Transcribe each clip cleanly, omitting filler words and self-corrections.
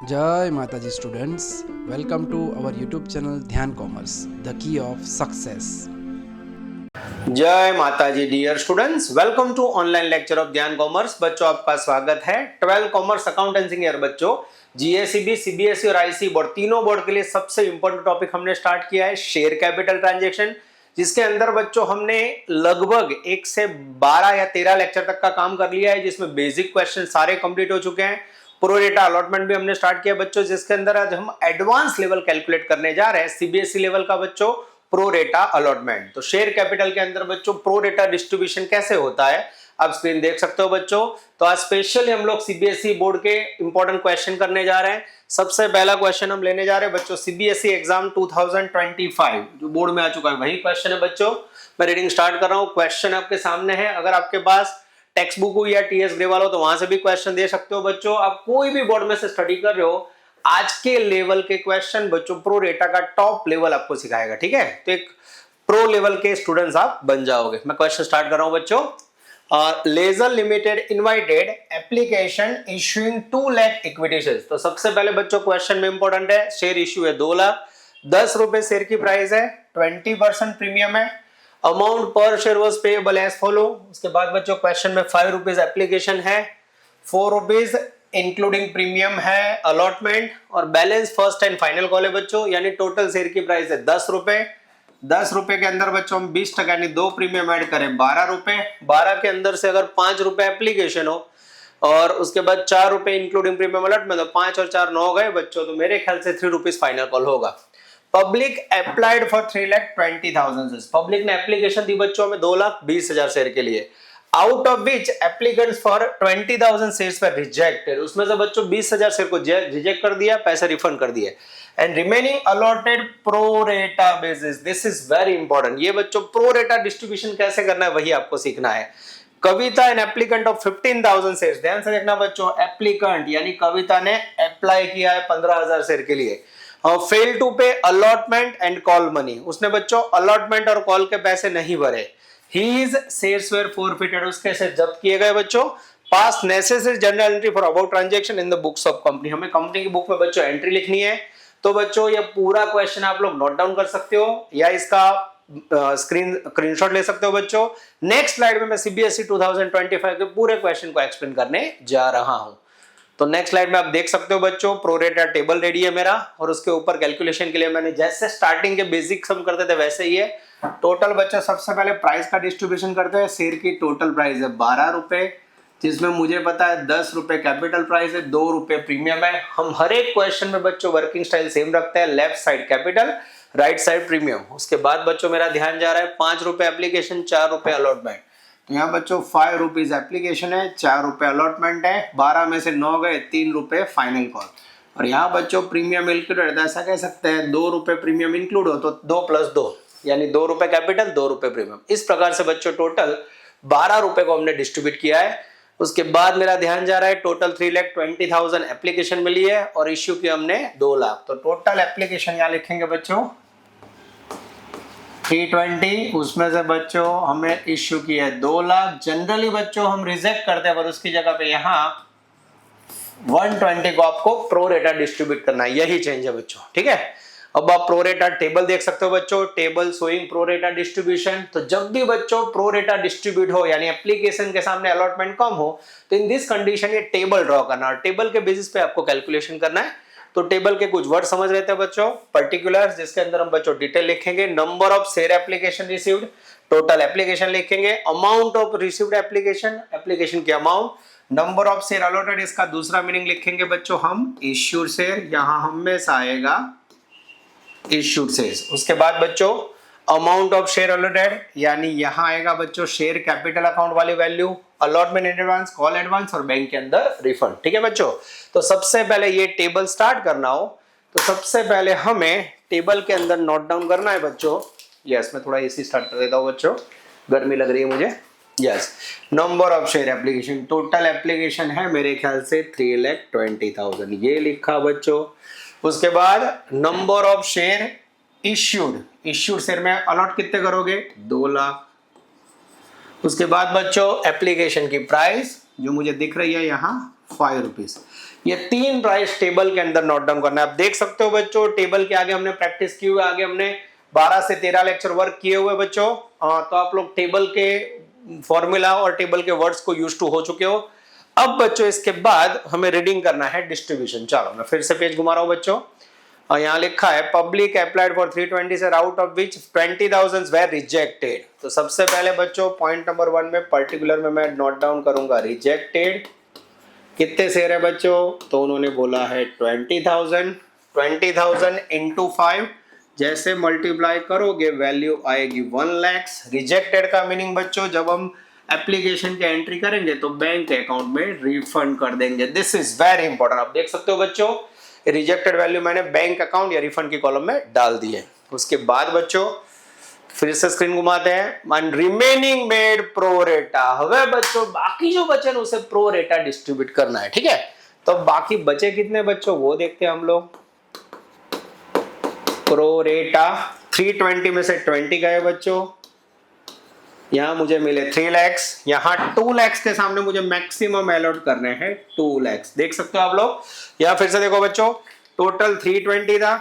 जय माता जी students, welcome to our YouTube channel Dhyan commerce, the key of success. जय माता जी dear students, welcome to online lecture of Dhyan commerce. बच्चों आपका स्वागत है 12 कॉमर्स अकाउंटेंसी ईयर। बच्चों जीएसईबी, सीबीएसई और आईसी बोर्ड तीनों बोर्ड के लिए सबसे इंपॉर्टेंट टॉपिक हमने स्टार्ट किया है शेयर कैपिटल ट्रांजैक्शन, जिसके अंदर बच्चों हमने लगभग 1 से 12 या 13 लेक्चर तक का काम कर लिया है, जिसमें बेसिक क्वेश्चन सारे कंप्लीट हो चुके हैं। प्रोरेटा अलॉटमेंट भी हमने स्टार्ट किया बच्चों, जिसके अंदर आज हम एडवांस लेवल कैलकुलेट करने जा रहे हैं सीबीएसई लेवल का बच्चों प्रोरेटा अलॉटमेंट। तो शेयर कैपिटल के अंदर बच्चों प्रोरेटा डिस्ट्रीब्यूशन कैसे होता है आप स्क्रीन देख सकते हो बच्चों। तो आज स्पेशली हम लोग सीबीएसई बोर्ड के इंपॉर्टेंट क्वेश्चन करने जा रहे हैं। सबसे पहला क्वेश्चन हम लेने जा रहे हैं बच्चों सीबीएसई एग्जाम 2025 जो बोर्ड में आ चुका है, वही क्वेश्चन है बच्चों। मैं रीडिंग स्टार्ट कर रहा हूँ। क्वेश्चन आपके सामने है। अगर आपके पास टेक्स्ट बुक हो या टीएस ग्रेवाल हो तो वहां से भी क्वेश्चन दे सकते हो बच्चों। आप कोई भी बोर्ड में से स्टडी कर रहे हो, आज के लेवल के क्वेश्चन बच्चों प्रो रेटा का टॉप लेवल आपको सिखाएगा, ठीक है। तो एक प्रो लेवल के स्टूडेंट्स आप बन जाओगे। मैं क्वेश्चन स्टार्ट कर रहा हूं बच्चों। Laser limited invited application issuing 2 lakh equity shares. तो सबसे पहले बच्चों क्वेश्चन में इंपॉर्टेंट है, शेयर इश्यू है 2 लाख, 10 रुपए शेयर की प्राइस है, 20% प्रीमियम है, अमाउंट पर share was payable as follow. उसके बाद बच्चों क्वेश्चन में 5 रुपीज एप्लीकेशन है, 4 रुपीज इंक्लूडिंग प्रीमियम है, अलॉटमेंट और balance first and final call है बच्चों। यानी टोटल शेयर की प्राइस है 10 रुपए। 10 रुपए के अंदर बच्चों हम 20% यानी 2 प्रीमियम ऐड करें 12 रुपए। 12 के अंदर से अगर 5 रुपए एप्लीकेशन हो और उसके बाद 4 रुपए इंक्लूडिंग प्रीमियम अलॉटमेंट, तो 5 और 4 9 गए बच्चों। तो मेरे ख्याल से 3 रुपीज फाइनल कॉल होगा। Public applied for 3,20,000। पब्लिक ने एप्लीकेशन दी बच्चों में 2,20,000 शेयर के लिए। Out of which applicants for 20,000 shares were rejected. उसमें से बच्चों 20,000 शेयर को रिजेक्ट कर दिया, पैसे रिफंड कर दिए। एंड रिमेनिंग अलॉटेड प्रो रेटा basis. This is very important. ये बच्चों प्रो रेटा डिस्ट्रीब्यूशन कैसे करना है वही आपको सीखना है। कविता एन एप्लीकेंट ऑफ 15,000 शेयर्स। ध्यान से देखना बच्चों, एप्लीकेंट यानी कविता ने अप्लाई किया है 15,000 शेयर के लिए। Fail to pay allotment and call money. उसने बच्चों अलॉटमेंट और कॉल के पैसे नहीं भरे। His shares were forfeited। उसके शेयर जब्त किए गए बच्चों। पास necessary general entry for about transaction in the books of company. हमें कंपनी की बुक में बच्चों एंट्री लिखनी है। तो बच्चों ये पूरा क्वेश्चन आप लोग नोट डाउन कर सकते हो या इसका स्क्रीनशॉट ले सकते हो बच्चों। नेक्स्ट स्लाइड में मैं सीबीएसई 2025 के पूरे क्वेश्चन को एक्सप्लेन करने जा रहा हूं। तो नेक्स्ट स्लाइड में आप देख सकते हो बच्चों प्रोरेटा टेबल रेडी है मेरा, और उसके ऊपर कैलकुलेशन के लिए मैंने जैसे स्टार्टिंग के बेसिक सम करते थे वैसे ही है। टोटल बच्चों सबसे पहले प्राइस का डिस्ट्रीब्यूशन करते हैं। शेयर की टोटल प्राइस है 12 रुपए, जिसमें मुझे पता है 10 रुपए कैपिटल प्राइस है, 2 रुपए प्रीमियम है। हम हर एक क्वेश्चन में बच्चों वर्किंग स्टाइल सेम रखते हैं, left side capital, right side premium. उसके बाद बच्चों मेरा ध्यान जा रहा है 5 रुपए एप्लीकेशन, 4 रुपए अलॉटमेंट। तो यहाँ बच्चों 5 रुपीज एप्लीकेशन है, 4 रुपए अलॉटमेंट है, 12 में से 9 गए, 3 रुपए फाइनल कॉल। और यहाँ बच्चों प्रीमियम इंक्लूडेड, ऐसा कह सकते हैं 2 रुपए प्रीमियम इंक्लूड हो तो 2 + 2 यानी 2 रुपए कैपिटल, 2 रुपए प्रीमियम। इस प्रकार से बच्चों टोटल 12 रुपए को हमने डिस्ट्रीब्यूट किया है। उसके बाद मेरा ध्यान जा रहा है टोटल 3,20,000 एप्लीकेशन मिली है और इश्यू की हमने 2 लाख। तो टोटल एप्लीकेशन यहाँ लिखेंगे बच्चों 320, उसमें से बच्चों हमें इश्यू की है 2 लाख। जनरली बच्चों हम रिजेक्ट करते हैं, पर उसकी जगह पे यहाँ 120 को आपको प्रो रेटा डिस्ट्रीब्यूट करना है, यही चेंज है बच्चों, ठीक है। अब आप प्रो रेटा टेबल देख सकते हो बच्चों, टेबल शोइंग प्रो रेटा डिस्ट्रीब्यूशन। तो जब भी बच्चों प्रो रेटा डिस्ट्रीब्यूट हो यानी एप्लीकेशन के सामने अलॉटमेंट कम हो, तो इन दिस कंडीशन ये टेबल ड्रॉ करना और टेबल के बेसिस पे आपको कैलकुलेशन करना है। तो टेबल के कुछ वर्ड समझ रहे थे बच्चों, पर्टिकुलर्स, जिसके अंदर हम बच्चों डिटेल लिखेंगे। Number of share application received, total application लिखेंगे। Amount of received application, application की amount. Number of share allotted, इसका दूसरा मीनिंग लिखेंगे बच्चों हम इश्यूड शेयर, यहां हमेशा आएगा इश्यूड शेयर्स। उसके बाद बच्चों अमाउंट ऑफ शेयर अलॉटेड यानी यहां आएगा बच्चों शेयर कैपिटल अकाउंट वाली value, allotment in advance, call advance और बैंक के अंदर रिफंड, ठीक है बच्चों। तो सबसे पहले ये टेबल स्टार्ट करना हो तो सबसे पहले हमें टेबल के अंदर नोट डाउन करना है बच्चों। यस, मैं थोड़ा एसी स्टार्ट कर देता हूं बच्चों, गर्मी लग रही है मुझे। Yes, number of share application, total application है मेरे ख्याल से 3,20,000, ये लिखा बच्चों। उसके बाद number of share issued, issued share में अलॉट कितने करोगे 2 लाख। उसके बाद बच्चों एप्लीकेशन की प्राइस जो मुझे दिख रही है यहाँ ₹5। ये 3 प्राइस टेबल के अंदर नोट डाउन करना है। आप देख सकते हो बच्चों, टेबल के आगे हमने प्रैक्टिस की हुई, आगे हमने 12 से 13 लेक्चर वर्क किए हुए बच्चों। तो आप लोग टेबल के फॉर्मूला और टेबल के वर्ड्स को यूज टू हो चुके हो। अब बच्चों इसके बाद हमें रीडिंग करना है डिस्ट्रीब्यूशन। चलो मैं फिर से पेज घुमा रहा हूं बच्चों, और यहाँ लिखा है public applied for 320 sir, out of which 20,000 were rejected. तो सबसे पहले बच्चों पॉइंट नंबर 1 में पर्टिकुलर में मैं नोट डाउन करूंगा रिजेक्टेड। कितने शेयर है बच्चों? तो उन्होंने बोला है 20,000। 20,000 इंटू 5, जैसे मल्टीप्लाई करोगे वैल्यू आएगी 1 लाख। रिजेक्टेड का मीनिंग बच्चों, जब हम एप्लीकेशन के एंट्री करेंगे तो बैंक अकाउंट में रिफंड कर देंगे। This is very important. आप देख सकते हो बच्चों, रिजेक्टेड वैल्यू मैंने बैंक अकाउंट या रिफंड की कॉलम में डाल दी है। उसके बाद बच्चों फिर से स्क्रीन घुमाते हैं, रिमेनिंग मेड प्रो रेटा। हवे बच्चों बाकी जो बचे उसे प्रो रेटा डिस्ट्रीब्यूट करना है, ठीक है। तो बाकी बचे कितने बच्चों वो देखते हैं हम लोग। प्रो रेटा 320 में से 20 गए बच्चों, यहां मुझे मिले 3 लाख। यहां 2 लाख के सामने मुझे मैक्सिमम अलॉट करने हैं 2 लाख। देख सकते हो आप लोग। यहां फिर से देखो बच्चों, टोटल 320 था,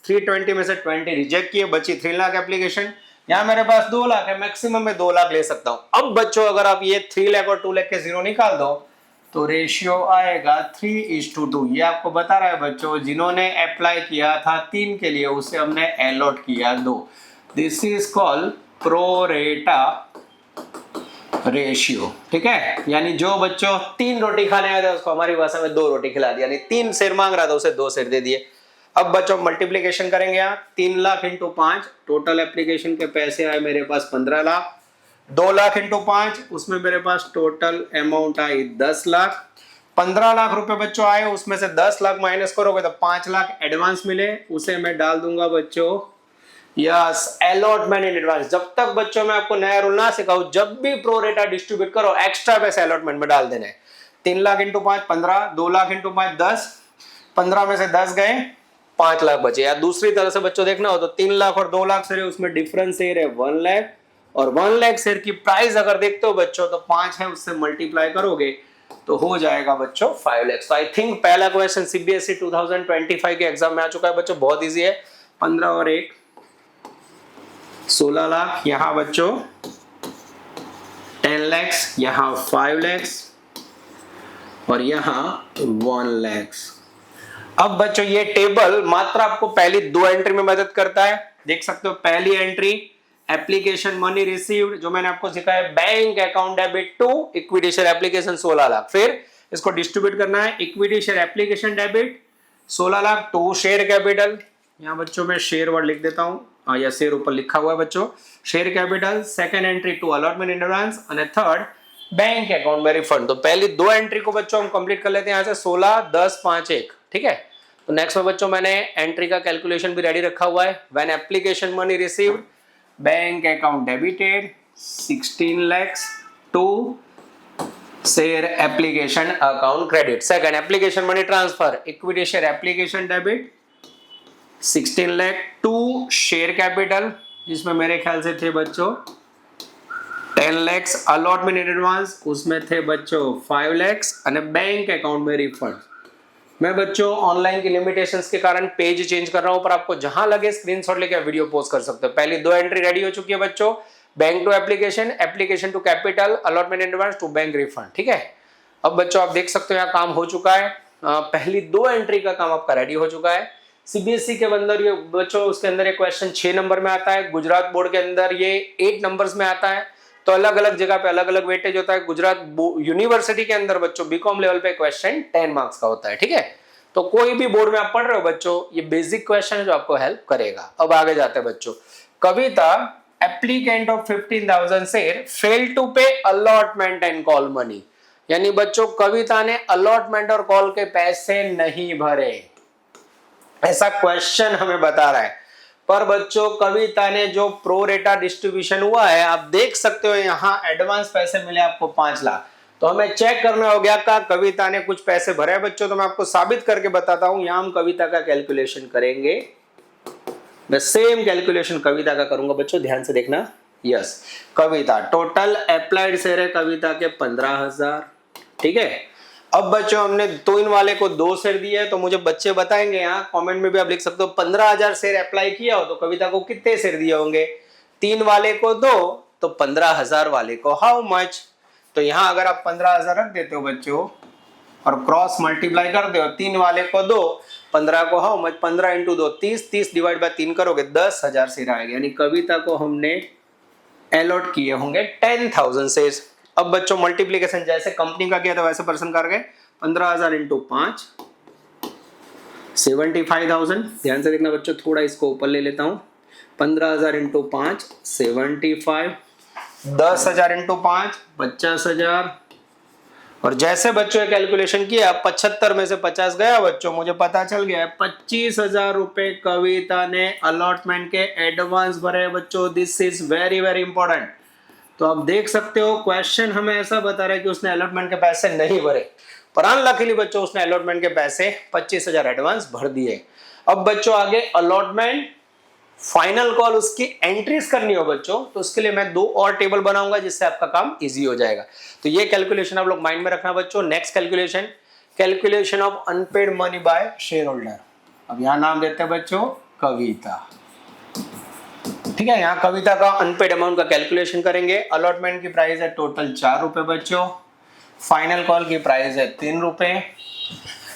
320 में से 20 रिजेक्ट किए, बची 3 लाख एप्लीकेशन। यहां मेरे पास 2 लाख है, मैक्सिमम में 2 लाख ले सकता हूं। अब बच्चों अगर आप ये 3 लाख और 2 लाख के जीरो निकाल दो तो रेशियो आएगा 3:2। ये आपको बता रहा है बच्चों, जिन्होंने अप्लाई किया था 3 के लिए उसे हमने अलॉट किया 2। दिस इज कॉल्ड प्रो रेटा रेशियो, ठीक है। यानी जो बच्चों 3 रोटी खाने आए थे उसको हमारी भाषा में 2 रोटी खिला दिया, यानी 3 शेर मांग रहा था उसे 2 शेर दे दिए। अब बच्चों मल्टीप्लीकेशन करेंगे यहाँ, 3 लाख इंटू 5, टोटल एप्लीकेशन के पैसे आए मेरे पास 15 लाख। 2 लाख इंटू 5, उसमें मेरे पास total amount I 10 lakh. 15 lakh रुपए बच्चों आए, उसमें से 10 लाख माइनस करोगे तो 5 लाख एडवांस मिले, उसे मैं डाल दूंगा बच्चों यस अलॉटमेंट इन एडवांस। जब तक बच्चों मैं आपको नया रूल ना सिखाऊं, जब भी प्रो रेटा डिस्ट्रीब्यूट करो एक्स्ट्रा पैसे अलॉटमेंट में डाल देने। 3 लाख इंटू 5 15, 2 लाख इंटू 5 10, 15 में से 10 गए, 5 लाख बचे। या दूसरी तरह से बच्चों देखना हो तो 3 लाख और 2 लाख शेयर है, उसमें डिफरेंस शेयर है 1 लाख, और 1 लाख शेयर की प्राइस अगर देखते हो बच्चों तो 5 है, उससे मल्टीप्लाई करोगे तो हो जाएगा बच्चों 5 लाख। तो आई थिंक पहला क्वेश्चन सीबीएसई 2025 के एग्जाम में आ चुका है बच्चों, बहुत इजी है। 15 और 1 16 लाख, यहां बच्चों 10 लाख, यहां 5 लाख और यहां 1 लाख। अब बच्चों ये टेबल मात्र आपको पहली 2 एंट्री में मदद करता है। देख सकते हो पहली एंट्री एप्लीकेशन मनी रिसीव्ड, जो मैंने आपको सिखाया bank account debit to equity share application 16 lakh. फिर इसको डिस्ट्रीब्यूट करना है, equity share application debit 16 lakh to share capital. यहां बच्चों मैं शेयर वर्ड लिख देता हूं, या शेयर ऊपर लिखा हुआ है बच्चों, share capital. Second entry to allotment in advance और थर्ड बैंक अकाउंट में रिफंड। तो पहली 2 एंट्री को बच्चों हम कंप्लीट कर लेते हैं यहां से 16 10 5 1, ठीक है। तो नेक्स्ट में बच्चों मैंने एंट्री का कैलकुलेशन भी रेडी रखा हुआ है। When application money received bank account debited 16 lakh to share application account credit. Second application money transfer equity share application debit 16 lakh to share capital, जिसमें मेरे ख्याल से थे बच्चों 10 लाख, अलॉटमेंट इन एडवांस उसमें थे बच्चों 5 लाख और बैंक अकाउंट में रिफंड। मैं बच्चों ऑनलाइन की लिमिटेशंस के कारण पेज चेंज कर रहा हूं, पर आपको जहां लगे स्क्रीनशॉट लेके वीडियो पोस्ट कर सकते हो। पहली 2 एंट्री रेडी हो चुकी है बच्चों, bank to application, application to capital, allotment in advance to bank refund, ठीक है। अब बच्चों आप देख सकते हो यहाँ काम हो चुका है। पहली 2 एंट्री का काम आपका रेडी हो चुका है। सीबीएसई के अंदर ये बच्चों उसके अंदर ये क्वेश्चन 6 नंबर में आता है, गुजरात बोर्ड के अंदर ये 8 नंबर्स में आता है। तो अलग अलग जगह पे अलग अलग वेटेज होता है। गुजरात यूनिवर्सिटी के अंदर बच्चों बीकॉम लेवल पे क्वेश्चन 10 मार्क्स का होता है, ठीक है। तो कोई भी बोर्ड में आप पढ़ रहे हो बच्चों, ये बेसिक क्वेश्चन है जो आपको हेल्प करेगा। अब आगे जाते हैं बच्चों। Kavita applicant of 15,000 share fail to pay allotment and call money, यानी बच्चों कविता ने अलॉटमेंट और कॉल के पैसे नहीं भरे, ऐसा क्वेश्चन हमें बता रहा है। पर बच्चों कविता ने जो प्रो रेटा डिस्ट्रीब्यूशन हुआ है, आप देख सकते हो यहां एडवांस पैसे मिले आपको 5 लाख। तो हमें चेक करना हो गया का कविता ने कुछ पैसे भरे हैं बच्चों। तो मैं आपको साबित करके बताता हूं। यहां हम कविता का कैलकुलेशन करेंगे, मैं सेम कैलकुलेशन कविता का करूंगा बच्चों, ध्यान से देखना। यस, कविता टोटल अप्लाइड शेयर है कविता के 15,000, ठीक है। अब बच्चों हमने तो इन वाले को 2 शेयर दिए है, तो मुझे बच्चे बताएंगे, यहाँ कमेंट में भी आप लिख सकते हो 15,000 शेयर अप्लाई किया हो तो कविता को कितने शेयर दिए होंगे। 3 वाले को 2 तो 15,000 वाले को हाउ मच। तो यहाँ अगर आप 15,000 रख देते हो बच्चों और क्रॉस मल्टीप्लाई कर दो, 3 वाले को 2, 15 को how much, 15 into 2 30, 30 divide by 3 करोगे 10,000 शेयर आएगा। यानी कविता को हमने अलॉट किए होंगे 10,000 शेयर। अब बच्चों मल्टीप्लीकेशन जैसे कंपनी का किया था वैसे पर्सन कर गए। 15,000 इंटू 5 75,000। ध्यान से देखना बच्चों, थोड़ा इसको ऊपर ले लेता हूं। 15,000 इंटू 5 75, 10,000 इंटू 5 50,000। और जैसे बच्चों कैलकुलेशन किया 75 में से 50 गया बच्चों, मुझे पता चल गया है 25,000 रुपए कविता ने अलॉटमेंट के एडवांस भरे बच्चों। This is very very important. तो आप देख सकते हो क्वेश्चन हमें ऐसा बता रहा है कि उसने अलॉटमेंट के पैसे नहीं भरे, पर अनलकीली बच्चों उसने अलॉटमेंट के पैसे 25,000 एडवांस भर दिए। अब बच्चों आगे अलॉटमेंट फाइनल कॉल उसकी एंट्रीज करनी हो बच्चों, तो उसके लिए मैं 2 और टेबल बनाऊंगा जिससे आपका काम इजी हो जाएगा। तो ये कैलकुलेशन आप लोग माइंड में रखना बच्चों। Next calculation, calculation of unpaired money by share holder. अब यहां नाम देते हैं बच्चों कविता, ठीक है। यहाँ कविता का अनपेड अमाउंट का कैलकुलेशन करेंगे। अलॉटमेंट की प्राइस है टोटल 4 रुपए बच्चों, फाइनल कॉल की प्राइस है 3 रुपए।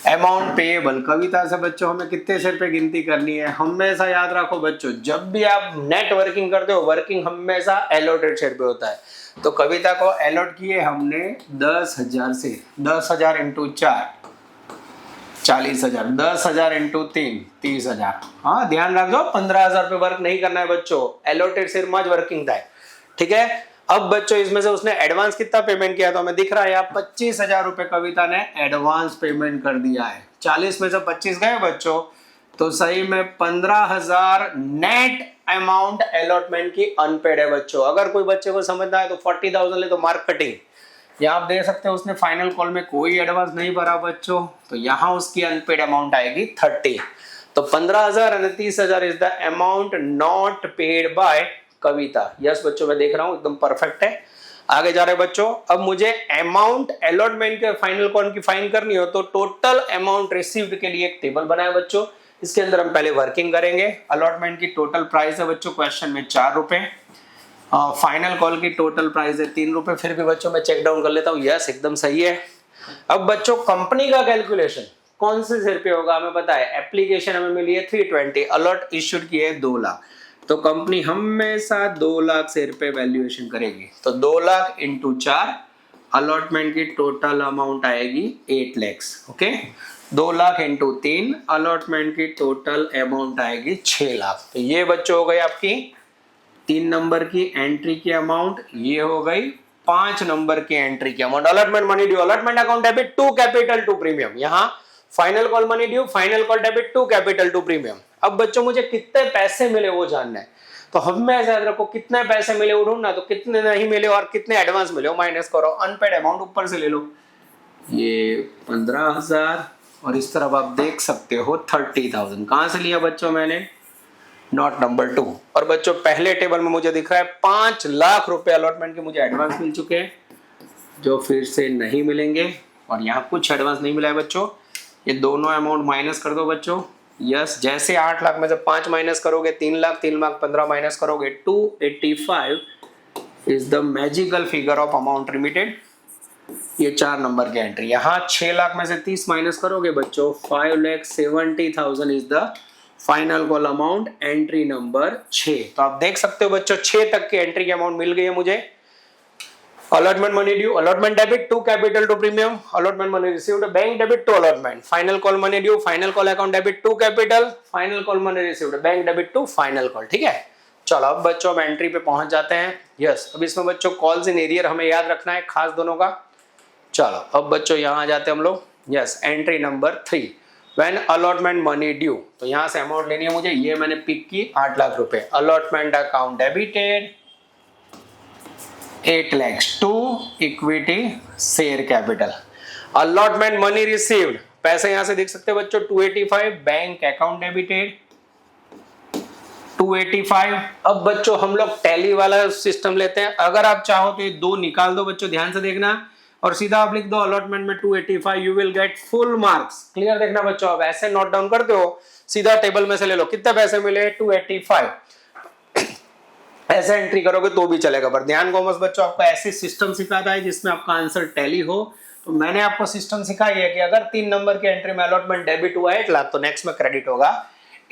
अमाउंट पेएबल कविता से बच्चों हमें कितने शेयर पे गिनती करनी है। हमेशा याद रखो बच्चों, जब भी आप नेट वर्किंग करते हो वर्किंग हमेशा अलॉटेड शेयर पे होता है। तो कविता को अलॉट किए हमने 10,000 से, 10,000 इंटू 4 40,000, 10,000 इंटू 3 30,000। हाँ ध्यान रख दो 15,000 पे वर्क नहीं करना है बच्चों, अलॉटेड शेयर मज वर्किंग था, ठीक है। अब बच्चों इसमें से उसने एडवांस कितना पेमेंट किया तो हमें दिख रहा है यहाँ 25,000 रुपए कविता ने एडवांस पेमेंट कर दिया है। 40 में से 25 गए बच्चों, तो सही में 15,000 नेट अमाउंट अलॉटमेंट की अनपेड है बच्चों। अगर कोई बच्चे को समझना है तो 40,000 ले तो मार्क कटिंग। यहाँ आप देख सकते हो उसने फाइनल कॉल में कोई एडवांस नहीं भरा बच्चों, तो यहाँ उसकी अनपेड अमाउंट आएगी 30। तो 15,000 और 30,000 is the amount not paid by Kavita. Yes बच्चों मैं देख रहा हूँ एकदम परफेक्ट है। आगे जा रहे बच्चों, अब मुझे अमाउंट अलॉटमेंट के फाइनल कॉल की फाइन करनी हो तो टोटल अमाउंट रिसीव्ड के लिए एक टेबल बनाया बच्चों। इसके अंदर हम पहले वर्किंग करेंगे। अलॉटमेंट की टोटल प्राइस है बच्चों क्वेश्चन में 4 रुपए, फाइनल कॉल की टोटल प्राइस है 3 रुपए। फिर भी बच्चों मैं चेक डाउन कर लेता हूँ, यस एकदम सही है। अब बच्चों कंपनी का कैलकुलेशन कौन से शेयर पे होगा हमें पता है। एप्लीकेशन हमें मिली है 320, अलॉट इश्यूड किए 2 लाख, तो कंपनी हमेशा 2 लाख शेयर पे वैल्यूएशन करेगी। तो 2 लाख इंटू 4 अलॉटमेंट की टोटल अमाउंट आएगी 8 lakh. Okay, 2 lakh into 3 allotment की टोटल अमाउंट आएगी 6 लाख। तो ये बच्चों हो गई आपकी 3 नंबर की एंट्री की अमाउंट, ये हो गई 5 नंबर की एंट्री की amount. Allotment money due, allotment account debit to capital to premium. यहाँ final call money due, final call debit to capital to premium. अब बच्चों मुझे कितने पैसे मिले वो जानना है, तो हमेशा याद रखो कितने पैसे मिले वो ढूंढना, तो कितने नहीं मिले और कितने एडवांस मिले वो माइनस करो। अनपेड अमाउंट ऊपर से ले लो, ये 15,000 और इस तरफ आप देख सकते हो 30,000। कहां से लिया बच्चों मैंने, नोट नंबर 2। और बच्चों पहले टेबल में मुझे दिख रहा है 5 लाख रुपए अलॉटमेंट के मुझे एडवांस मिल चुके हैं, जो फिर से नहीं मिलेंगे। और यहाँ कुछ एडवांस नहीं मिला है बच्चों, ये दोनों अमाउंट माइनस कर दो बच्चों। यस, जैसे 8 लाख में से 5 माइनस करोगे 3 लाख, 3 लाख 15 माइनस करोगे 285 is the magical figure of amount remitted. ये 4 नंबर की एंट्री। यहाँ 6 लाख में से 30 माइनस करोगे बच्चों 5,70,000 is the final call amount, entry number 6। तो आप देख सकते हो बच्चों 6 तक की एंट्री की अमाउंट मिल गई है मुझे। Allotment money due, allotment debit to capital to premium, allotment money received bank debit to allotment, final call money due, final call account debit to capital, final call money received bank debit to final call. ठीक है, चलो अब बच्चों हम entry पे पहुंच जाते हैं। यस, अब इसमें बच्चों कॉल्स इन एरियर हमें याद रखना है खास दोनों का। चलो अब बच्चों यहाँ आ जाते हैं हम लोग। Yes, entry number 3 when allotment money due, तो यहाँ से अमाउंट लेनी है मुझे, ये मैंने पिक की 8 लाख रुपए। Allotment account debited 8 lakh to equity share capital. Allotment money received, पैसे यहां से देख सकते हैं बच्चों 285, बैंक अकाउंट डेबिटेड 285। अब बच्चों हम लोग टैली वाला सिस्टम लेते हैं। अगर आप चाहो तो ये 2 निकाल दो बच्चों, ध्यान से देखना, और सीधा आप लिख दो अलॉटमेंट में 285, you will get full marks. Clear देखना बच्चों, आप ऐसे नोट डाउन करते हो, सीधा टेबल में से ले लो कितने पैसे मिले 285, ऐसे एंट्री करोगे तो भी चलेगा। पर ध्यान कॉमर्स बच्चों आपको ऐसे सिस्टम सिखाता है जिसमें आपका आंसर टैली हो। तो मैंने आपको सिस्टम सिखाई है कि अगर 3 नंबर की एंट्री में अलॉटमेंट डेबिट हुआ 8 लाख तो नेक्स्ट में क्रेडिट होगा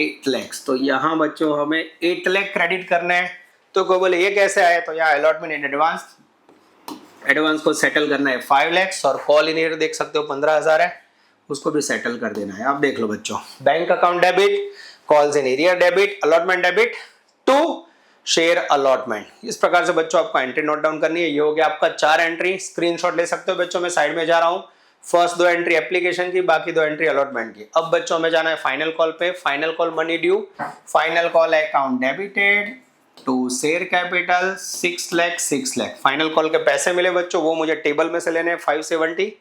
8 लाख। तो यहाँ बच्चों हमें 8 लाख क्रेडिट करना है। तो कोई बोले ये कैसे आए, तो यहाँ अलॉटमेंट इन एडवांस को सेटल करना है 5 लाख, और कॉल इन एरियर देख सकते हो 15,000 है, उसको भी सेटल कर देना है। आप देख लो बच्चों, bank account debit, calls in arrear debit, allotment debit to share allotment. इस प्रकार से बच्चों आपको एंट्री नोट डाउन करनी है। ये हो गया आपका 4 एंट्री, स्क्रीनशॉट ले सकते हो बच्चों, मैं साइड में जा रहा हूँ। फर्स्ट 2 एंट्री एप्लीकेशन की, बाकी 2 एंट्री अलॉटमेंट की। अब बच्चों में जाना है फाइनल कॉल पे। Final call money due, final call account debited to share capital 6 lakh. Final call के पैसे मिले बच्चों, वो मुझे टेबल में से लेने हैं 570।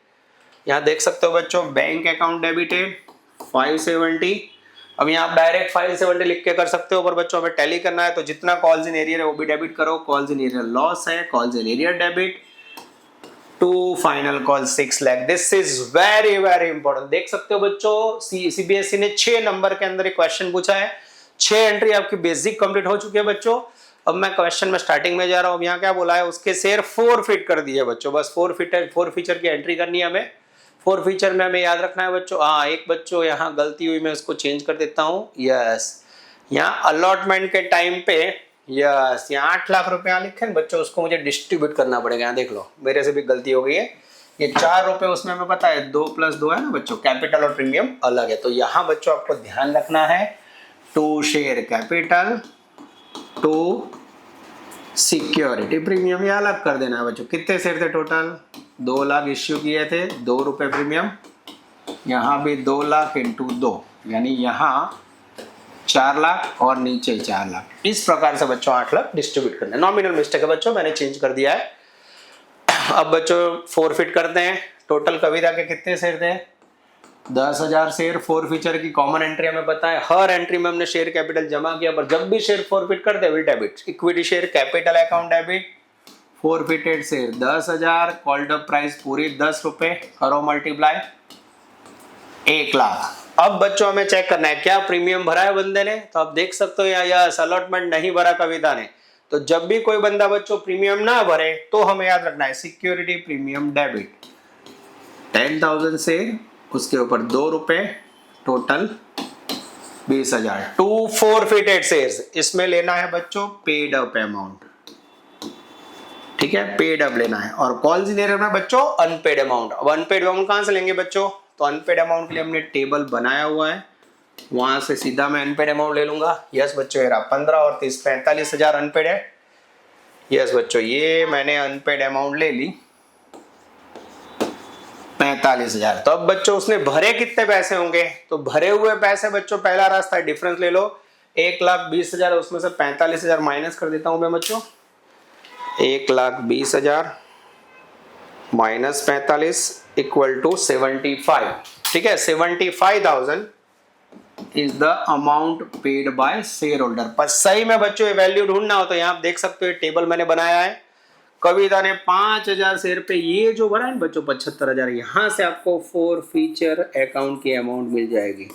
यहाँ देख सकते हो बच्चों, बैंक अकाउंट डेबिटेड 570। अब यहाँ आप डायरेक्ट 570 लिख के कर सकते हो, पर बच्चों हमें टैली करना है तो जितना कॉल्स इन एरियर है वो भी डेबिट करो। कॉल्स इन एरियर लॉस है, calls in arrear debit to final call 6 lakh. This is very very important. देख सकते हो बच्चों, सीबीएसई ने 6 नंबर के अंदर एक क्वेश्चन पूछा है। 6 एंट्री आपकी बेसिक कंप्लीट हो चुकी है बच्चों। अब मैं क्वेश्चन में स्टार्टिंग में जा रहा हूँ। यहाँ क्या बोला है, उसके शेयर 4 फीट कर दिए बच्चों। बस 4 फीचर की एंट्री करनी है हमें। 4 फीचर में हमें याद रखना है बच्चों। हाँ, एक बच्चों यहाँ गलती हुई, मैं उसको चेंज कर देता हूँ। यस, यहाँ अलॉटमेंट के टाइम पे यस यहाँ 8 लाख रुपया लिखे हैं बच्चों, उसको मुझे डिस्ट्रीब्यूट करना पड़ेगा। यहाँ देख लो, मेरे से भी गलती हो गई है। ये 4 रुपए उसमें हमें पता है 2 + 2 है ना बच्चों, कैपिटल और प्रीमियम अलग है। तो यहाँ बच्चों आपको ध्यान रखना है, to share capital to security premium, ये अलग कर देना है बच्चों। कितने शेयर थे टोटल, 2 लाख इश्यू किए थे, 2 रुपए प्रीमियम। यहाँ भी 2 लाख इंटू 2, यानी यहाँ 4 लाख और नीचे 4 लाख। इस प्रकार से बच्चों 8 लाख डिस्ट्रीब्यूट करना है। नॉमिनल मिस्टेक है बच्चों, मैंने चेंज कर दिया है। अब बच्चों 4 फीट करते हैं। टोटल कविता के कितने शेयर थे, 10,000 शेयर। 4 फीचर की कॉमन एंट्री हमें पता है, हर एंट्री में हमने शेयर कैपिटल जमा किया, पर जब भी शेयर 4 फीट करते हैं will debit. Equity share capital account debit, 4 फीटेड शेयर 10,000, कॉल्ड अप प्राइस पूरी 10 रुपए, करो मल्टीप्लाई 1 लाख। अब बच्चों हमें चेक करना है क्या प्रीमियम भरा है बंदे ने। तो आप देख सकते हो यस, अलॉटमेंट नहीं भरा कविता ने। तो जब भी कोई बंदा बच्चों प्रीमियम ना भरे तो हमें याद रखना है सिक्योरिटी प्रीमियम डेबिट 10,000 शेयर, उसके ऊपर 2 रुपए, टोटल 20,000। 2 4 फीटेड शेयर्स, इसमें लेना है बच्चों पेड अप अमाउंट। ठीक है, पेड अप लेना है। और कॉल्स ले रहे हैं बच्चों अनपेड अमाउंट। अब अनपेड अमाउंट कहां से लेंगे बच्चों, तो अनपेड अमाउंट के लिए हमने टेबल बनाया हुआ है, वहां से सीधा मैं अनपेड अमाउंट ले लूंगा। यस बच्चों, 15 और 30 45,000 अनपेड है। यस बच्चों, ये मैंने अनपेड अमाउंट ले ली 45,000। तो अब बच्चों उसने भरे कितने पैसे होंगे, तो भरे हुए पैसे बच्चों पहला रास्ता है, डिफरेंस ले लो। 1,20,000 उसमें से 45,000 माइनस कर देता हूं मैं बच्चों। 1,20,000 माइनस 45 इक्वल टू 75। ठीक है, 75,000 is the amount paid by share holder. पर सही में बच्चों ये वैल्यू ढूंढना हो तो यहाँ आप देख सकते हो टेबल मैंने बनाया है। कविता ने 5,000 शेयर पे ये जो भरा है बच्चों 75,000, यहाँ से आपको 4 फीचर अकाउंट की अमाउंट मिल जाएगी।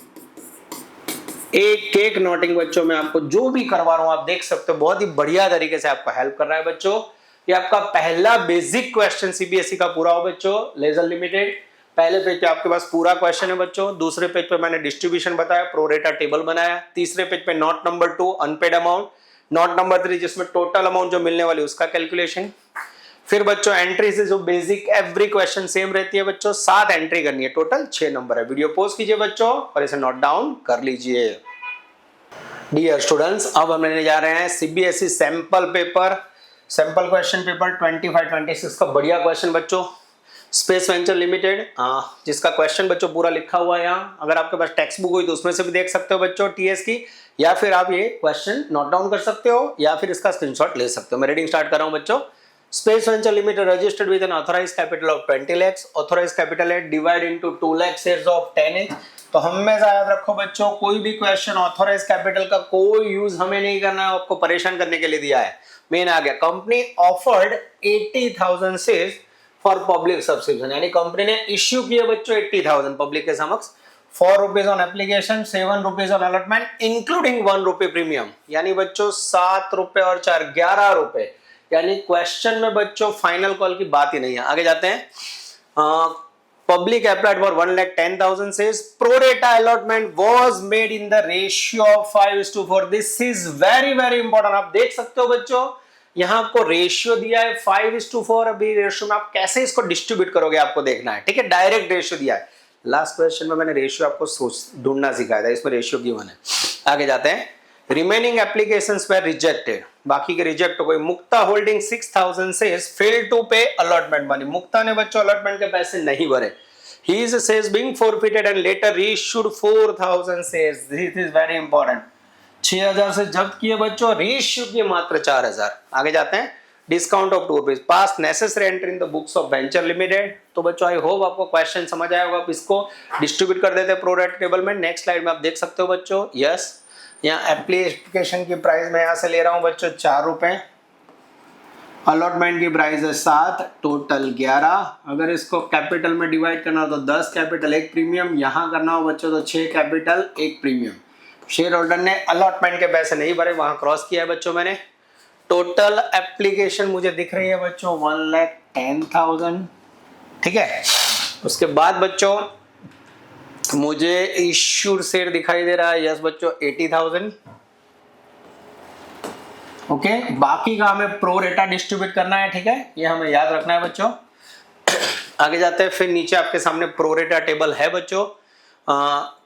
एक एक नोटिंग बच्चों में आपको जो भी करवा रहा हूं आप देख सकते हो, बहुत ही बढ़िया तरीके से आपको हेल्प कर रहा है बच्चों। ये आपका पहला बेसिक क्वेश्चन सीबीएसई का पूरा हो बच्चों, लेजर लिमिटेड। पहले पेज पे आपके पास पूरा क्वेश्चन है बच्चों, दूसरे पेज पे मैंने डिस्ट्रीब्यूशन बताया, प्रोरेटा टेबल बनाया, तीसरे पेज पे note number 2 unpaid amount, note number 3 जिसमें टोटल अमाउंट जो मिलने वाली उसका कैलकुलेशन। फिर बच्चों एंट्री से जो बेसिक एवरी क्वेश्चन सेम रहती है बच्चों, 7 एंट्री करनी है, टोटल 6 नंबर है। वीडियो पॉज कीजिए बच्चों और इसे नोट डाउन कर लीजिए। डियर स्टूडेंट्स, अब हम लेने जा रहे हैं CBSE sample paper, sample question paper 25-26 का बढ़िया क्वेश्चन बच्चों, स्पेस वेंचर लिमिटेड, जिसका क्वेश्चन बच्चों पूरा लिखा हुआ है यहाँ। अगर आपके पास टेक्स्ट बुक हुई तो उसमें से भी देख सकते हो बच्चों टीएस की, या फिर आप ये क्वेश्चन नोट डाउन कर सकते हो या फिर इसका स्क्रीनशॉट ले सकते हो। मैं रीडिंग स्टार्ट कर रहा हूँ बच्चों। Space venture limited registered with an authorised capital of 20 lakhs, authorised capital है divide into 2 lakh shares of 10 each। तो हमेशा याद रखो बच्चों, कोई भी क्वेश्चन ऑथराइज कैपिटल का कोई यूज हमें नहीं करना है, आपको परेशान करने के लिए दिया है। मेन आ गया, company offered 80,000 shares for public subscription, यानी कंपनी ने इश्यू किए बच्चों 80,000 पब्लिक के समक्ष, 4 rupees on application, 7 rupees on allotment including 1 रुपए प्रीमियम, यानी बच्चों 7 रुपए और 4 11 रुपए, यानी क्वेश्चन में बच्चों फाइनल कॉल की बात ही नहीं है। आगे जाते हैं। Public applied for 1,10,000 says pro rata allotment was made in the ratio of 5:4. This is very very important। आप देख सकते हो बच्चों, यहाँ आपको रेशियो दिया है 5:4। अभी रेशियो में आप कैसे इसको डिस्ट्रीब्यूट करोगे आपको देखना है, ठीक है। डायरेक्ट रेशियो दिया है। लास्ट क्वेश्चन में मैंने रेशियो आपको ढूंढना सिखाया था, इसमें रेशियो गिवन है। आगे जाते हैं। रिमेनिंग एप्लीकेशंस वर रिजेक्टेड, बाकी के रिजेक्ट हो गए। Mukta holding 6,000 says failed to pay allotment money। Mukta ने बच्चों अलॉटमेंट के पैसे नहीं भरे। His shares being forfeited and later reissued 4,000 shares। This is very important। 6,000 से जब्त किए बच्चों, रीइश्यू किए मात्र 4,000। आगे जाते हैं। Discount of 2 rupees, pass necessary entry in the books of venture limited. तो बच्चों आई होप आपको क्वेश्चन समझ आया होगा। आप इसको डिस्ट्रीब्यूट कर देते हैं प्रो रेटा टेबल में। नेक्स्ट स्लाइड में आप देख सकते हो बच्चों। यस, यहाँ एप्लीकेशन की प्राइस मैं यहाँ से ले रहा हूँ बच्चों 4 रुपए, अलॉटमेंट की प्राइस है 7, टोटल 11। अगर इसको कैपिटल में डिवाइड करना हो तो 10 कैपिटल 1 प्रीमियम, यहाँ करना हो बच्चों तो 6 कैपिटल 1 प्रीमियम। शेयर होल्डर ने अलॉटमेंट के पैसे नहीं भरे, वहां क्रॉस किया है बच्चों मैंने। टोटल एप्लीकेशन मुझे दिख रही है बच्चों 1,10,000, ठीक है। उसके बाद बच्चों मुझे इश्यूड शेयर दिखाई दे रहा है, यस बच्चों 80,000। ओके, बाकी का हमें प्रो रेटा डिस्ट्रीब्यूट करना है, ठीक है, ये हमें याद रखना है बच्चों। आगे जाते हैं। फिर नीचे आपके सामने प्रो रेटा टेबल है बच्चों।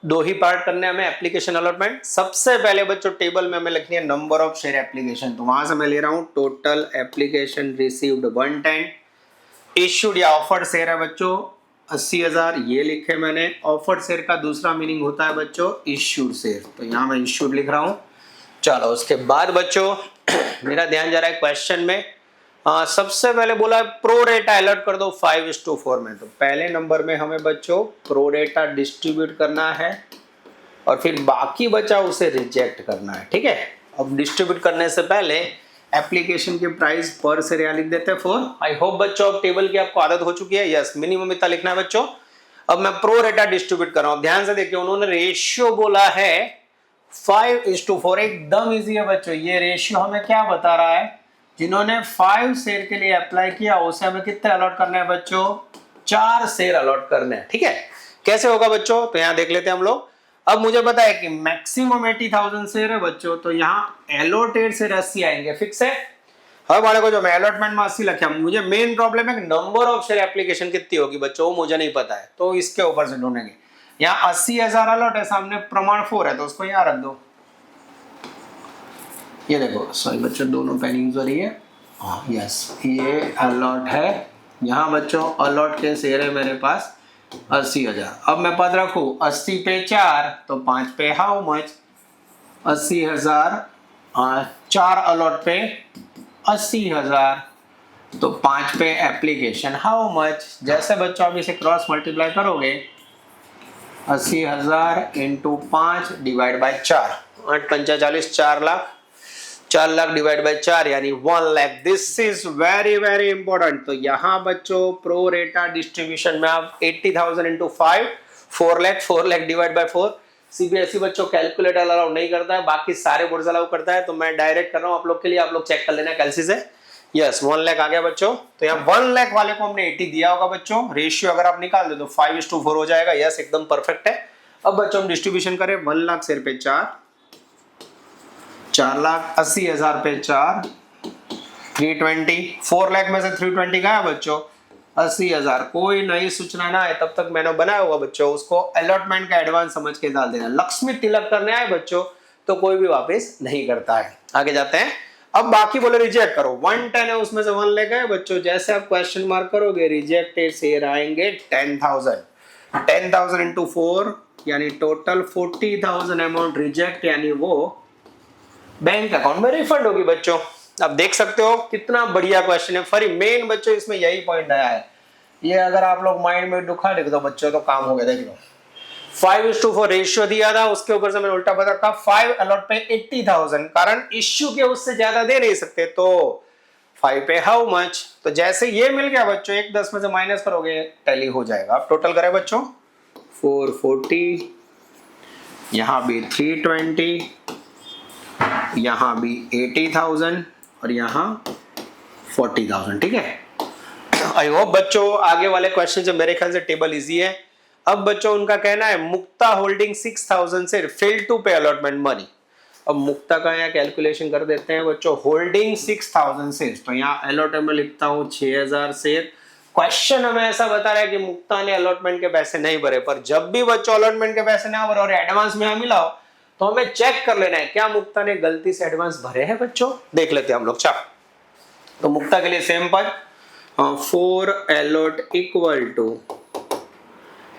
2 ही पार्ट करने हैं हमें, एप्लीकेशन अलॉटमेंट। सबसे पहले बच्चों टेबल में हमें लिखनी है नंबर ऑफ शेयर एप्लीकेशन, तो वहां से मैं ले रहा हूं टोटल एप्लीकेशन रिसीव्ड 110, इश्यूड या ऑफर्ड शेयर है बच्चों 80,000, ये लिखे मैंने। ऑफर्ड शेयर का दूसरा मीनिंग होता है बच्चों इश्यूड शेयर, तो यहाँ मैं इश्यूड लिख रहा हूँ। चलो उसके बाद बच्चों मेरा ध्यान जा रहा है क्वेश्चन में। सबसे पहले बोला है प्रो रेटा अलॉट कर दो 5:4 में, तो पहले नंबर में हमें बच्चों प्रो रेटा डिस्ट्रीब्यूट करना है और फिर बाकी बचा उसे रिजेक्ट करना है, ठीक है। अब डिस्ट्रीब्यूट करने से पहले एप्लीकेशन की प्राइस पर शेयर यहाँ लिख देते हैं 4। आई होप बच्चों अब टेबल की आपको आदत हो चुकी है। यस, मिनिमम इतना लिखना है बच्चों। अब मैं प्रो रेटा डिस्ट्रीब्यूट कर रहा हूँ, ध्यान से देखिए। उन्होंने रेशियो बोला है 5:4, एकदम इजी है बच्चों। ये रेशियो हमें क्या बता रहा है, जिन्होंने 5 शेयर के लिए अप्लाई किया उसे हमें कितने अलॉट करने हैं बच्चों, 4 शेयर अलॉट करने हैं, ठीक है। कैसे होगा बच्चों, तो यहाँ देख लेते हैं हम लोग। अब मुझे पता है कि मैक्सिमम 80,000 शेयर है बच्चों, तो यहाँ एलोटेड शेयर 80 आएंगे, फिक्स है। हर बार को जो मैं अलॉटमेंट में 80 लिखा, मुझे मेन प्रॉब्लम है कि नंबर ऑफ शेयर एप्लीकेशन कितनी होगी बच्चों, वो मुझे नहीं पता है, तो इसके ऊपर से ढूंढेंगे। यहाँ 80,000 अलॉट है, सामने प्रमाण 4 है, तो उसको यहाँ रख दो। ये देखो, सॉरी बच्चों दोनों पेन यूज हो रही है। हाँ यस, ये अलॉट है। यहाँ बच्चों अलॉट के शेयर है मेरे पास 80,000। अब मैं पद रखूँ 80 पे 4 तो 5 पे हाउ मच, 80,000 4 अलॉट पे 80,000 तो 5 पे एप्लीकेशन हाउ मच। जैसे बच्चों आप इसे क्रॉस मल्टीप्लाई करोगे 80,000 इंटू 5 डिवाइड बाय 4, 8 पंचा 40, 4 लाख, 4 लाख डिवाइड बाय 4 यानी 1 lakh. This is very very important. तो यहाँ बच्चों प्रो रेटा डिस्ट्रीब्यूशन में आप 80,000 into 5 4 lakh divide by 4। CBSE बच्चों कैलकुलेटर अलाउ नहीं करता है, बाकी सारे बोर्ड अलाउ करता है, तो मैं डायरेक्ट कर रहा हूँ आप लोग के लिए, आप लोग चेक कर लेना कैलसी से। यस 1 लाख आ गया बच्चों। तो यहाँ 1 लाख वाले को हमने 80 दिया होगा बच्चों। रेशियो अगर आप निकाल दे तो 5:4 हो जाएगा। यस एकदम परफेक्ट है। अब बच्चों हम डिस्ट्रीब्यूशन करें 1 लाख शेयर पे 4,80,000 पे 4, 320, 4 लाख में से 320 गया बच्चों 80,000। कोई नई सूचना ना आए तब तक मैंने बनाया हुआ बच्चों, उसको अलॉटमेंट का एडवांस समझ के डाल देना। लक्ष्मी तिलक करने आए बच्चों तो कोई भी वापस नहीं करता है। आगे जाते हैं। अब बाकी बोले रिजेक्ट करो, 110 है उसमें से 1 लाख है बच्चों। जैसे आप क्वेश्चन मार्क करोगे रिजेक्टेड शेयर आएंगे 10,000, 10,000 इंटू 4 यानी टोटल 40,000 अमाउंट रिजेक्ट, यानी वो बैंक अकाउंट में रिफंड होगी बच्चों। अब देख सकते हो कितना बढ़िया क्वेश्चन है। फरी मेन बच्चों इसमें यही पॉइंट आया है। ये अगर आप लोग माइंड में दुखा लिख दो बच्चों तो काम हो गया। देख लो 5:4 रेशियो दिया था, उसके ऊपर से मैंने उल्टा बता रखा 5 अलॉट पे 80,000, कारण इश्यू के उससे ज्यादा दे नहीं सकते, तो 5 पे हाउ मच। तो जैसे ये मिल गया बच्चों, एक 10 में से माइनस करोगे टैली हो जाएगा। अब टोटल करें बच्चों 440, यहाँ भी 320, यहाँ भी 80,000 और यहाँ 40,000। ठीक है, आई होप बच्चों आगे वाले क्वेश्चन से मेरे ख्याल से टेबल इजी है। अब बच्चों उनका कहना है मुक्ता होल्डिंग 6,000 से fail to pay allotment money. अब मुक्ता का यहाँ कैलकुलेशन कर देते हैं बच्चों, होल्डिंग 6,000 शेयर, तो यहाँ अलॉटमेंट में लिखता हूँ 6,000 शेयर। क्वेश्चन हमें ऐसा बता रहा है कि मुक्ता ने अलॉटमेंट के पैसे नहीं भरे, पर जब भी बच्चों अलॉटमेंट के पैसे ना भरे और एडवांस में मिला हो तो हमें चेक कर लेना है क्या मुक्ता ने गलती से एडवांस भरे हैं बच्चों। देख लेते हैं हम लोग। चलो, तो मुक्ता के लिए सेम पर 4 अलॉट इक्वल टू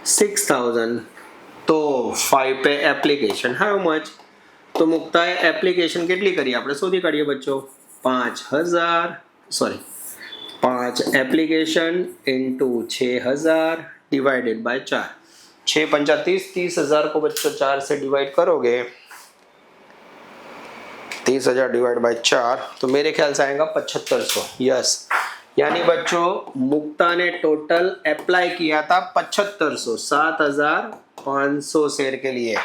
6,000, तो 5 पे एप्लीकेशन हाउ मच। तो मुक्ता एप्लीकेशन કેટલી કરી આપણે શોધી કાઢીએ बच्चों 5 एप्लीकेशन इंटू 6,000 डिवाइडेड बाय 4। 6 पंचा 30, 30,000 को बच्चों 4 से डिवाइड करोगे, 30,000 डिवाइड बाय 4, तो मेरे ख्याल से आएगा 7500। यस, यानी बच्चों मुक्ता ने टोटल अप्लाई किया था 7500, 7,500 शेयर के लिए।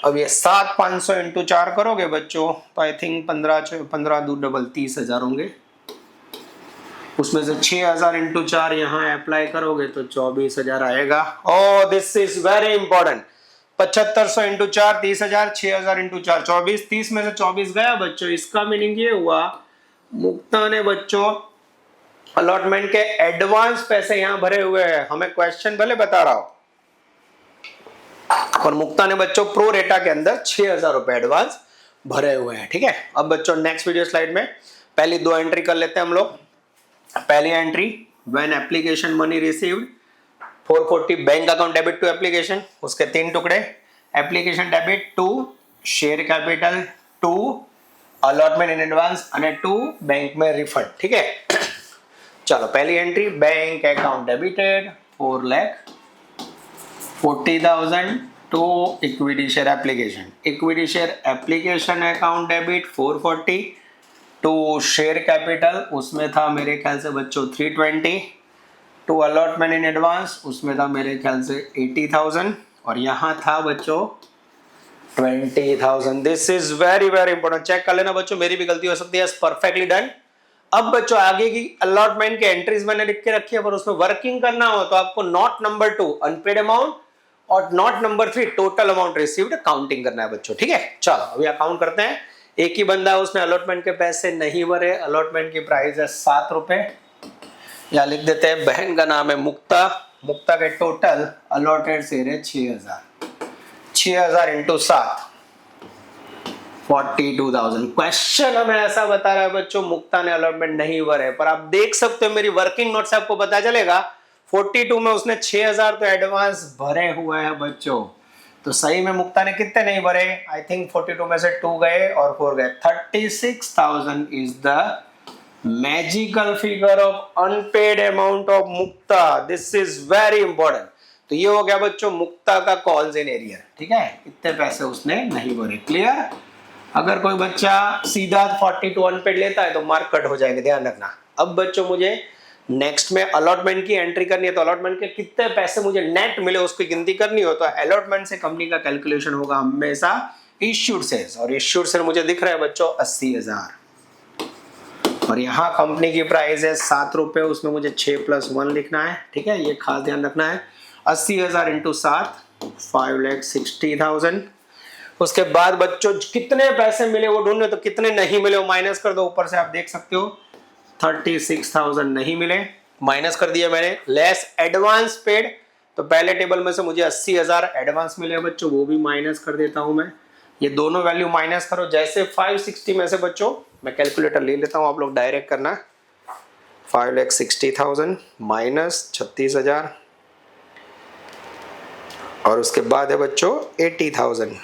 अब ये 7,500 इंटू 4 करोगे बच्चों तो आई थिंक 15 दो डबल 30,000 होंगे। उसमें से 6,000 इंटू 4 यहाँ अप्लाई करोगे तो 24,000 आएगा। Oh this is very important. 7500 into 4 30,000, 6,000 into 4 24, 30 में से 24 गया बच्चों। इसका मीनिंग ये हुआ मुक्ता ने बच्चों अलॉटमेंट के एडवांस पैसे यहाँ भरे हुए हैं। हमें क्वेश्चन भले बता रहा हो और मुक्ता ने बच्चों प्रो रेटा के अंदर 6,000 रुपए एडवांस भरे हुए हैं। ठीक है, अब बच्चों नेक्स्ट वीडियो स्लाइड में पहली 2 एंट्री कर लेते हैं हम लोग। पहली entry when application money received 440 bank account debit to application, उसके 3 टुकड़े, application debit to share capital to allotment in advance અને 2 बैंक में रिफंड। ठीक है, चलो पहली entry bank account debited 4,40,000 to equity share application, equity share application account debit 440 to share capital, उसमें था मेरे ख्याल से बच्चों 320, टू अलॉटमेंट इन एडवांस उसमें था मेरे ख्याल से 80,000 और यहाँ था बच्चों 20,000। This is very very important, check कर लेना बच्चों, मेरी भी गलती हो सकती है। Perfectly done. अब बच्चों आगे की अलॉटमेंट के एंट्रीज मैंने लिख के रखी है, पर उसमें वर्किंग करना हो तो आपको नोट नंबर 2 अनपेड अमाउंट और note number 3 total amount received counting करना है बच्चों। ठीक है, चलो अभी अकाउंट करते हैं। एक ही बंदा है, उसने अलॉटमेंट के पैसे नहीं भरे, अलॉटमेंट की प्राइस है 7 रुपए, या लिख देते हैं बहन का नाम है मुक्ता, मुक्ता के टोटल अलॉटेड शेयर है 6,000, 6,000 इंटू 7 42,000। क्वेश्चन हमें ऐसा बता रहा है बच्चों मुक्ता ने अलॉटमेंट नहीं भरे, पर आप देख सकते हो मेरी वर्किंग नोट से आपको पता चलेगा 42 में उसने 6,000 तो एडवांस भरे हुए हैं बच्चों। तो सही में मुक्ता ने कितने नहीं भरे, आई थिंक 42 में से 2 गए और 4 गए, 36,000 is the magical figure of unpaired amount of Mukta. This is very important. तो ये हो गया बच्चों मुक्ता का कॉल्स इन एरियर। ठीक है, इतने पैसे उसने नहीं भरे। क्लियर? अगर कोई बच्चा सीधा 42 अनपेड लेता है तो मार्क कट हो जाएंगे, ध्यान रखना। अब बच्चों मुझे नेक्स्ट में अलॉटमेंट की एंट्री करनी है, तो अलॉटमेंट के कितने पैसे मुझे नेट मिले उसकी गिनती करनी हो तो अलॉटमेंट से कंपनी का कैलकुलेशन होगा हमेशा इश्यूड शेयर्स, और इश्यूड शेयर मुझे दिख रहा है बच्चों 80,000 और यहाँ कंपनी की प्राइस है 7 रुपए, उसमें मुझे 6+1 लिखना है। ठीक है, ये खास ध्यान रखना है। 80,000 इंटू 7 5,60,000। उसके बाद बच्चों कितने पैसे मिले वो ढूंढने, तो कितने नहीं मिले वो माइनस कर दो। ऊपर से आप देख सकते हो 36,000 नहीं मिले, माइनस कर दिया मैंने। लेस एडवांस पेड, तो पहले टेबल में से मुझे 80,000 एडवांस मिले बच्चों, वो भी माइनस कर देता हूं मैं। ये दोनों वैल्यू माइनस करो, जैसे 560 में से बच्चों मैं कैलकुलेटर ले लेता हूं, आप लोग डायरेक्ट करना। 5,60,000 माइनस 36,000 और उसके बाद है बच्चों 80,000।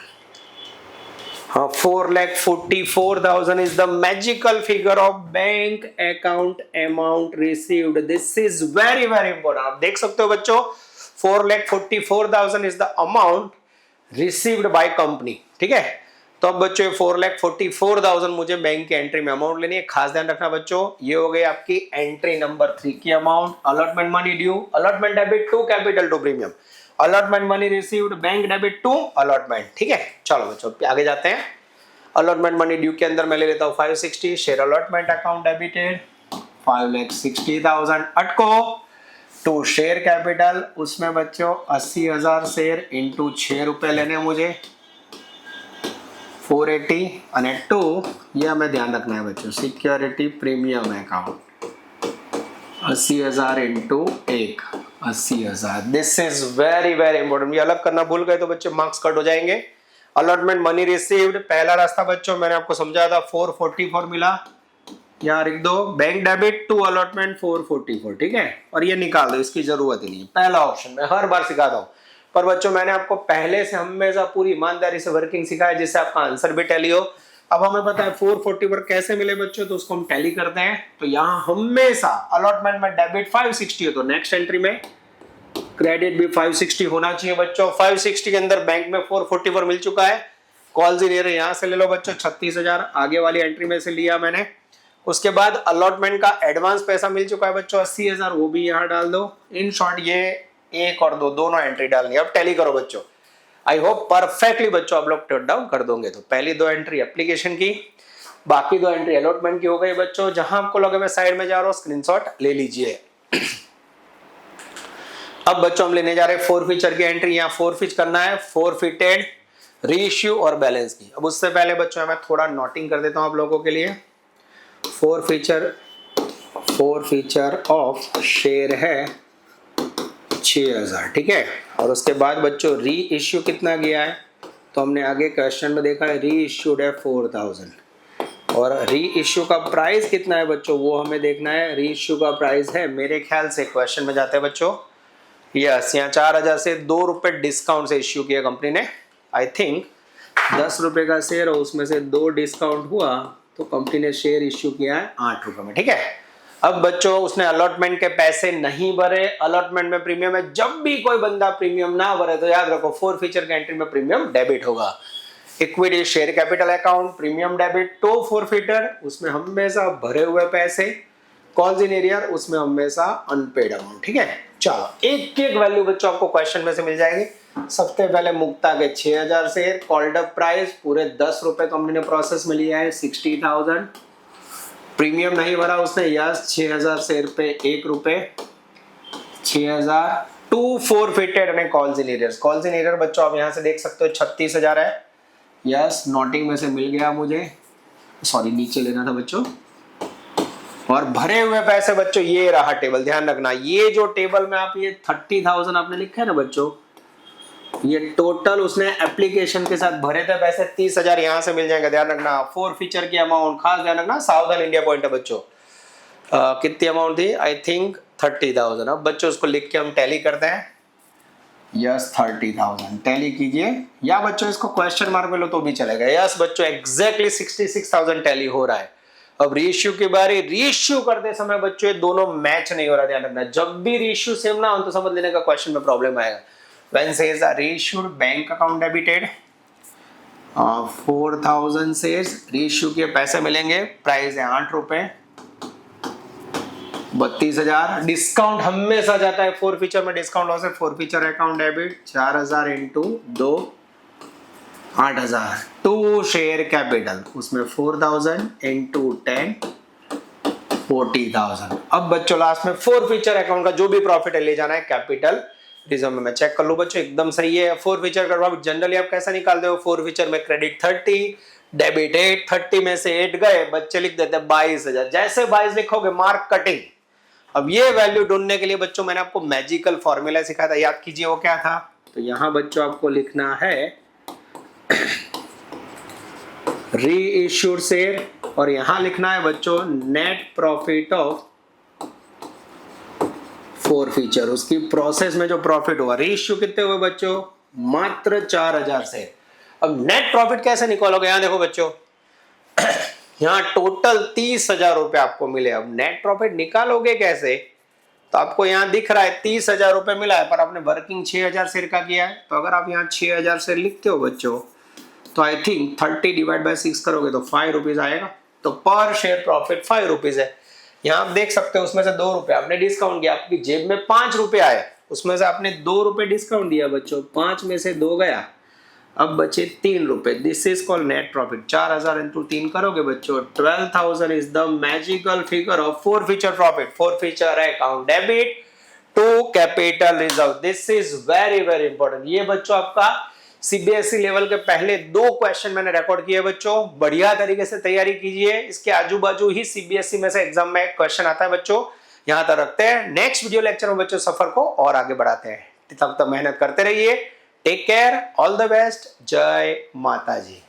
हाँ, 4,44,000 is the magical figure of bank account amount received. This is very very important. आप देख सकते हो बच्चों 4,44,000 is the amount received by company. ठीक है, तो अब बच्चों 4,44,000 मुझे बैंक की एंट्री में अमाउंट लेनी है। खास ध्यान रखना बच्चों, ये हो गई आपकी एंट्री नंबर 3 की amount. Allotment money due, allotment debit to capital to premium, allotment money received bank debit to allotment. ठीक है, चलो बच्चों आगे जाते हैं। अलॉटमेंट मनी ड्यू के अंदर मैं ले लेता हूँ 560, शेयर अलॉटमेंट अकाउंट डेबिटेड 5,60,000 अटको टू शेयर कैपिटल, उसमें बच्चों 80,000 शेयर इंटू 6 रुपए लेने मुझे 480 અને 2 ये हमें ध्यान रखना है बच्चों, security premium account 80,000 into 1 80,000। This is very very important, ये अलग करना भूल गए तो बच्चों मार्क्स कट हो जाएंगे। अलॉटमेंट मनी रिसीव्ड, पहला रास्ता बच्चों मैंने आपको समझाया था 444 मिला, यहाँ लिख दो बैंक डेबिट टू अलॉटमेंट 444। ठीक है, और ये निकाल दो, इसकी जरूरत ही नहीं है। पहला ऑप्शन मैं हर बार सिखाता हूँ, पर बच्चों मैंने आपको पहले से हमेशा पूरी ईमानदारी से वर्किंग सिखाया जिससे आपका आंसर भी टैली हो। अब हमें पता है 440 पर कैसे मिले बच्चों, तो उसको हम टैली करते हैं। तो यहाँ हमेशा अलॉटमेंट में डेबिट 560 हो तो नेक्स्ट एंट्री में क्रेडिट भी 560 होना चाहिए बच्चों। 560 के अंदर बैंक में 440 मिल चुका है। कॉल जीरो यहाँ से ले लो बच्चों 36,000 आगे वाली एंट्री में से लिया मैंने। उसके बाद अलॉटमेंट का एडवांस पैसा मिल चुका है बच्चों 80,000, वो भी यहाँ डाल दो। इन शॉर्ट ये 1 और 2 दोनों एंट्री डालनी है। अब टैली करो बच्चों, आई होप परफेक्टली बच्चों आप लोग नोट डाउन कर दोगे। तो पहली 2 एंट्री एप्लीकेशन की, बाकी 2 एंट्री अलॉटमेंट की हो गई बच्चों। जहां आपको लगे मैं साइड में जा रहा हूं स्क्रीनशॉट ले लीजिए। अब बच्चों हम लेने जा रहे हैं फोरफीचर की एंट्री। यहाँ फोरफीच करना है फोरफिटेड, रीइश्यू और बैलेंस की। अब उससे पहले बच्चों मैं थोड़ा नोटिंग कर देता हूं आप लोगों के लिए। फोरफीचर ऑफ शेयर है 6,000। ठीक है, और उसके बाद बच्चों री इश्यू कितना गया है, तो हमने आगे क्वेश्चन में देखा है री इश्यूड है 4,000, और री इश्यू का प्राइस कितना है बच्चों वो हमें देखना है। री इश्यू का प्राइस है मेरे ख्याल से, क्वेश्चन में जाते हैं बच्चों, यस यहाँ 4,000 से 2 रुपए डिस्काउंट से इश्यू किया कंपनी ने। आई थिंक 10 रुपए का शेयर हो, उसमें से 2 डिस्काउंट हुआ तो कंपनी ने शेयर इश्यू किया है 8 रुपए में। ठीक है, अब बच्चों उसने अलॉटमेंट के पैसे नहीं भरे, अलॉटमेंट में प्रीमियम है। जब भी कोई बंदा प्रीमियम ना भरे तो याद रखो फोरफीचर के एंट्री में प्रीमियम डेबिट होगा। Equity share capital account premium debit to forfeiture, उसमें हमेशा भरे हुए पैसे। कॉल्स इन एरियर उसमें हमेशा अनपेड अमाउंट। ठीक है, चलो एक एक वैल्यू बच्चों आपको क्वेश्चन में से मिल जाएगी। सबसे पहले मुक्ता के 6,000 शेयर, कॉल्ड अप प्राइस पूरे 10 रुपए कंपनी ने प्रोसेस में लिया है 60,000। प्रीमियम नहीं भरा उसने, यस 6,000 शेयर पे 1 रुपए 6,000 टू फोरफिटेड ने calls in arrears. Calls in arrear बच्चों आप यहाँ से देख सकते हो 36,000 है, यस नोटिंग में से मिल गया मुझे, सॉरी नीचे लेना था बच्चों। और भरे हुए पैसे बच्चों ये रहा टेबल, ध्यान रखना ये जो टेबल में आप ये 30,000 आपने लिखा है ना बच्चों, ये टोटल उसने एप्लीकेशन के साथ भरे थे पैसे 30,000 यहाँ से मिल जाएंगे। ध्यान रखना फोरफीचर की अमाउंट, खास ध्यान रखना सावधान इंडिया पॉइंट है बच्चों। कितनी अमाउंट थी, आई थिंक 30,000। अब बच्चों उसको लिख के हम टैली करते हैं, यस 30,000 टैली कीजिए, या बच्चों इसको क्वेश्चन मार्क में लो तो भी चलेगा। यस बच्चों एग्जैक्टली 66,000 टैली हो रहा है। अब रीइश्यू की बारी, रीइश्यू करते समय बच्चों ये दोनों मैच नहीं हो रहा, ध्यान रखना। जब भी रीइश्यू सेम ना हो तो समझ लेने का क्वेश्चन में प्रॉब्लम आएगा। When says are reissued bank account debited 4,000 shares, reissue के पैसे मिलेंगे, प्राइस है 8 रुपए 32,000। डिस्काउंट हमेशा जाता है फोरफीचर में, डिस्काउंट लॉस है। Forfeiture account debit 4,000 into 2 8,000 to share capital, उसमें 4,000 इंटू 10 40,000। अब बच्चों लास्ट में फोरफीचर अकाउंट का जो भी प्रॉफिट है ले जाना है कैपिटल रिजर्व में। मैं चेक कर लूं बच्चों एकदम सही है। फोरफीचर का प्रॉफिट जनरली आप कैसा निकालते हो, फोरफीचर में क्रेडिट 30 डेबिट 8, 30 में से 8 गए, बच्चे लिख देते हैं 22,000। जैसे 22 लिखोगे मार्क कटिंग। अब ये वैल्यू ढूंढने के लिए बच्चों मैंने आपको मैजिकल फॉर्मूला सिखाया था, याद कीजिए वो क्या था। तो यहां बच्चों आपको लिखना है री इश्यूड शेयर, और यहां लिखना है बच्चों नेट प्रॉफिट ऑफ फोरफीचर, उसकी प्रोसेस में जो प्रॉफिट हुआ। रीइश्यू कितने हुए बच्चों, मात्र 4,000 से। अब नेट प्रॉफिट कैसे निकालोगे, यहां देखो बच्चों यहाँ टोटल 30,000 रुपए आपको मिले। अब नेट प्रॉफिट निकालोगे कैसे, तो आपको यहाँ दिख रहा है 30,000 रुपए मिला है, पर आपने वर्किंग 6,000 शेयर का किया है। तो अगर आप यहाँ 6,000 शेयर लिखते हो बच्चों तो आई थिंक 30 डिवाइड बाय 6 करोगे तो 5 रुपीज आएगा। तो पर शेयर प्रॉफिट 5 रुपीज है। यहाँ आप देख सकते हो उसमें से 2 रुपए आपने डिस्काउंट दिया, आपकी जेब में 5 रुपए आए, उसमें से आपने 2 रुपए डिस्काउंट दिया बच्चों, 5 में से 2 गया, अब बचे 3 रुपए। This is called net profit. 4000 into 3 करोगे बच्चों 12,000 is the magical figure of forfeiture profit. Forfeiture है account debit to capital reserve. This is very very important. ये बच्चों आपका सीबीएसई लेवल के पहले 2 क्वेश्चन मैंने रिकॉर्ड किए बच्चों, बढ़िया तरीके से तैयारी कीजिए। इसके आजू बाजू ही सीबीएसई में से एग्जाम में क्वेश्चन आता है बच्चों, यहां तक रखते हैं। नेक्स्ट वीडियो लेक्चर में बच्चों सफर को और आगे बढ़ाते हैं। तब तक मेहनत करते रहिए। Take care, all the best, जय माता जी।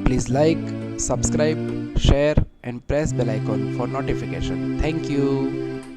Please like, subscribe, share and press bell icon for notification. Thank you.